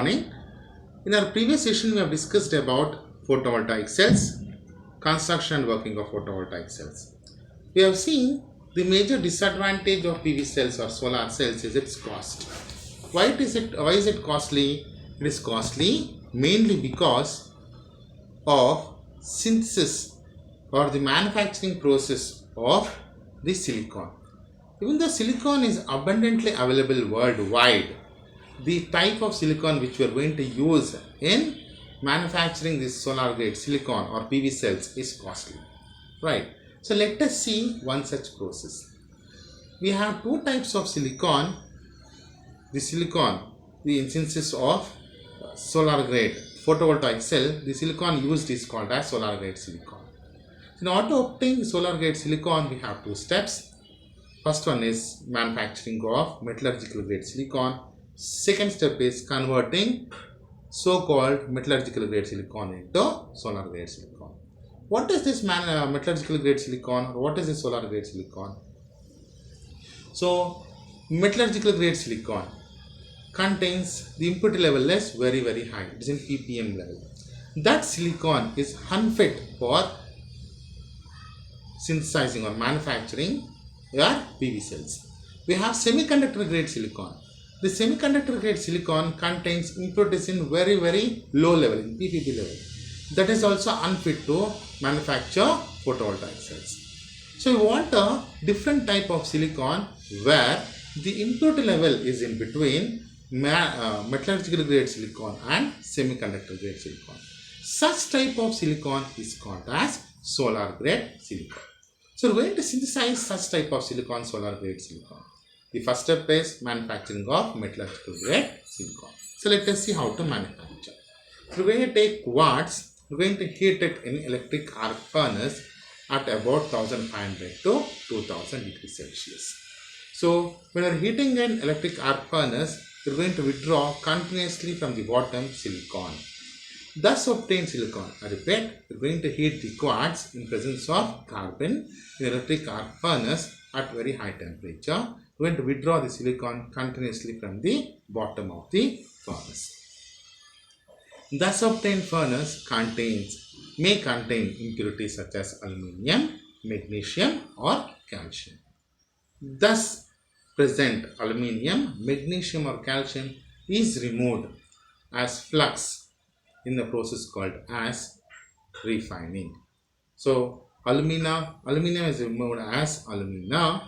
morning. In our previous session, we have discussed about photovoltaic cells, construction and working of photovoltaic cells. We have seen the major disadvantage of PV cells or solar cells is its cost. Why is it costly? It is costly mainly because of synthesis or the manufacturing process of the silicon. Even though silicon is abundantly available worldwide, the type of silicon which we are going to use in manufacturing this solar grade silicon or PV cells is costly, right? So let us see one such process. We have two types of silicon. The silicon, the instances of solar grade photovoltaic cell, the silicon used is called as solar grade silicon. In order to obtain solar grade silicon, we have two steps. First one is manufacturing of metallurgical grade silicon. Second step is converting so-called metallurgical grade silicon into solar grade silicon. What is this metallurgical grade silicon or what is this solar grade silicon? So, metallurgical grade silicon contains the impurity level is very high. It is in ppm level. That silicon is unfit for synthesizing or manufacturing your PV cells. We have semiconductor grade silicon. The semiconductor grade silicon contains impurities in very low level, in ppb level. That is also unfit to manufacture photovoltaic cells. So we want a different type of silicon where the impurity level is in between metallurgical grade silicon and semiconductor grade silicon. Such type of silicon is called as solar grade silicon. So we're going to synthesize such type of silicon, solar grade silicon. The first step is manufacturing of metallurgical grade silicon. So let us see how to manufacture. So we're going to take quartz, we're going to heat it in electric arc furnace at about 1500 to 2000 degrees Celsius. So when we're heating an electric arc furnace, we're going to withdraw continuously from the bottom silicon. Thus obtained silicon, I repeat, we're going to heat the quartz in presence of carbon in electric arc furnace at very high temperature. We're going to withdraw the silicon continuously from the bottom of the furnace. Thus obtained furnace may contain impurities such as aluminium, magnesium or calcium. Thus present aluminium, magnesium or calcium is removed as flux in the process called as refining. So aluminum is removed as alumina.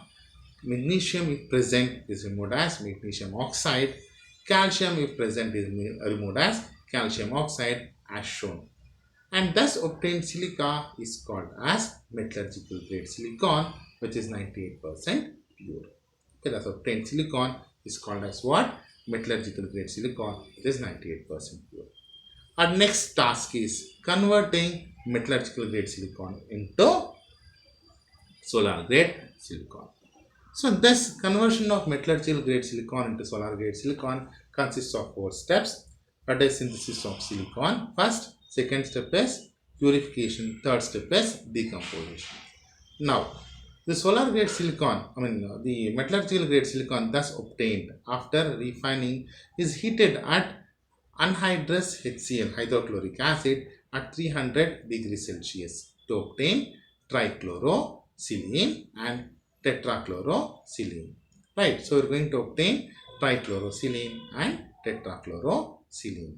Magnesium if present is removed as magnesium oxide. Calcium if present is removed as calcium oxide as shown. And thus obtained silica is called as metallurgical grade silicon, which is 98% pure. Okay, thus obtained silicon is called as what? Metallurgical grade silicon, it is 98% pure. Our next task is converting metallurgical grade silicon into solar grade silicon. So this conversion of metallurgical grade silicon into solar grade silicon consists of 4 steps. That is synthesis of silicon first, second step is purification, third step is decomposition. Now the solar grade silicon, the metallurgical grade silicon thus obtained after refining is heated at anhydrous HCl, hydrochloric acid at 300 degrees Celsius to obtain trichlorosilane and tetrachlorosilane. Right, so we're going to obtain trichlorosilane and tetrachlorosilane.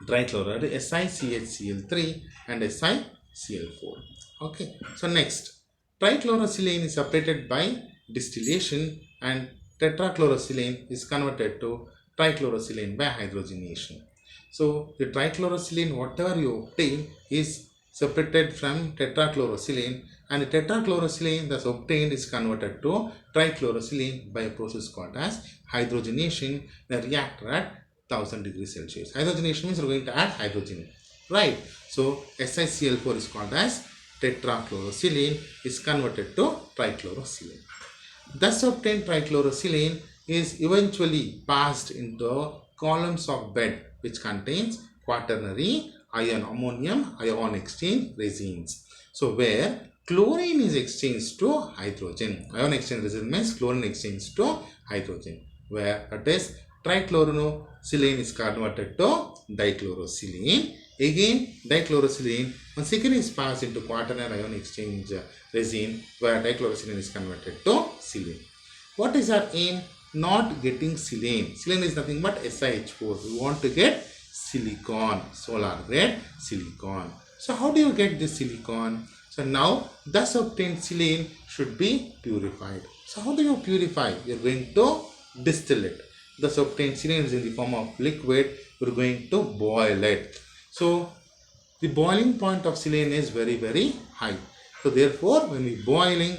Trichloro SiCHCl3 and SiCl4. Okay, so next, trichlorosilane is separated by distillation and tetrachlorosilane is converted to trichlorosilane by hydrogenation. So the trichlorosilane, whatever you obtain, is separated from tetrachlorosilane, and the tetrachlorosilane thus obtained is converted to trichlorosilane by a process called as hydrogenation in a reactor at 1000 degrees Celsius. Hydrogenation means we're going to add hydrogen, right? So SiCl4 is called as tetrachlorosilane is converted to trichlorosilane. Thus obtained trichlorosilane is eventually passed into columns of bed which contains quaternary ion ammonium ion exchange resins. So where chlorine is exchanged to hydrogen. Ion exchange resin means chlorine exchange to hydrogen, where it is trichlorosilane Silane is converted to dichlorosilane. Again, dichlorosilane, once again is passed into quaternary ion exchange resin where dichlorosilane is converted to silane. What is our aim? Not getting silane. Silane is nothing but SiH4. We want to get silicon, solar grade silicon. So how do you get this silicon? So now thus obtained silane should be purified. So how do you purify? You are going to distill it. Thus obtained silane is in the form of liquid. We are going to boil it. So the boiling point of silane is very high. So therefore when we boiling,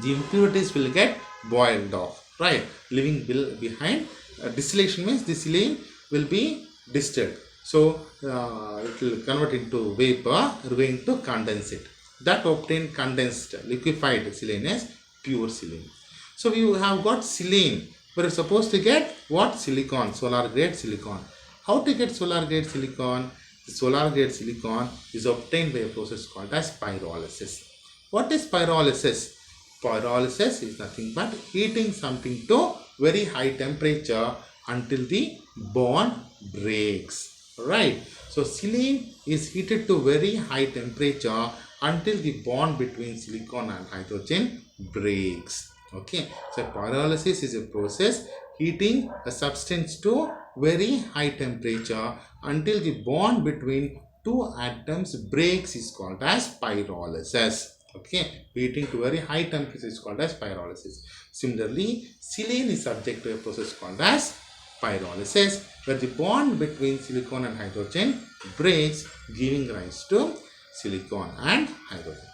the impurities will get boiled off, right, leaving behind. Distillation means the silane will be distilled, so it will convert into vapor. We are going to condense it. That obtained condensed liquefied silane is pure silane. So we have got silane. We are supposed to get what? Silicon, solar grade silicon. How to get solar grade silicon? The solar grade silicon is obtained by a process called as pyrolysis. What is pyrolysis? Pyrolysis is nothing but heating something to very high temperature until the bond breaks. Right. So silane is heated to very high temperature until the bond between silicon and hydrogen breaks. Okay. So pyrolysis is a process heating a substance to very high temperature until the bond between two atoms breaks is called as pyrolysis. Okay, heating to very high temperature is called as pyrolysis. Similarly, silane is subject to a process called as pyrolysis, where the bond between silicon and hydrogen breaks, giving rise to silicon and hydrogen.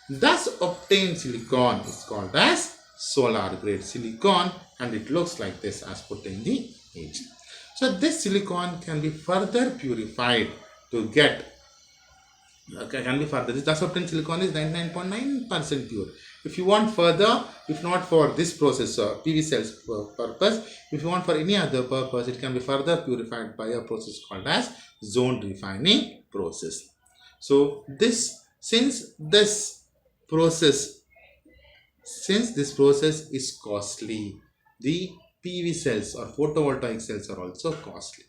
Thus obtained silicon is called as solar grade silicon, and it looks like this as put in the image. So this silicon can be further purified to get can be further. This thus obtained silicon is 99.9% pure. If you want further, if not for this process PV cells purpose, if you want for any other purpose, it can be further purified by a process called as zone refining process. So since this process is costly, the PV cells or photovoltaic cells are also costly.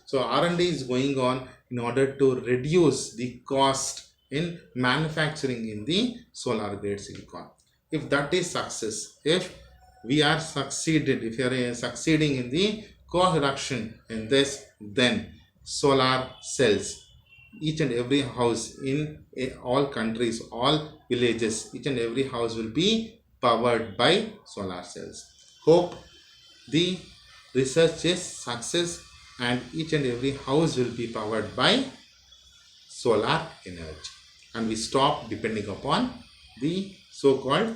So R&D is going on in order to reduce the cost in manufacturing in the solar grade silicon. If that is success, if we are succeeding in the cost reduction in this, then solar cells, each and every house in all countries, all villages, each and every house will be powered by solar cells. Hope the research is success and each and every house will be powered by solar energy, and we stop depending upon the so-called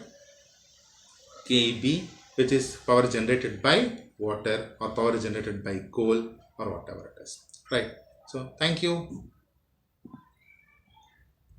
KEB, which is power generated by water or power generated by coal or whatever it is. Right. So thank you.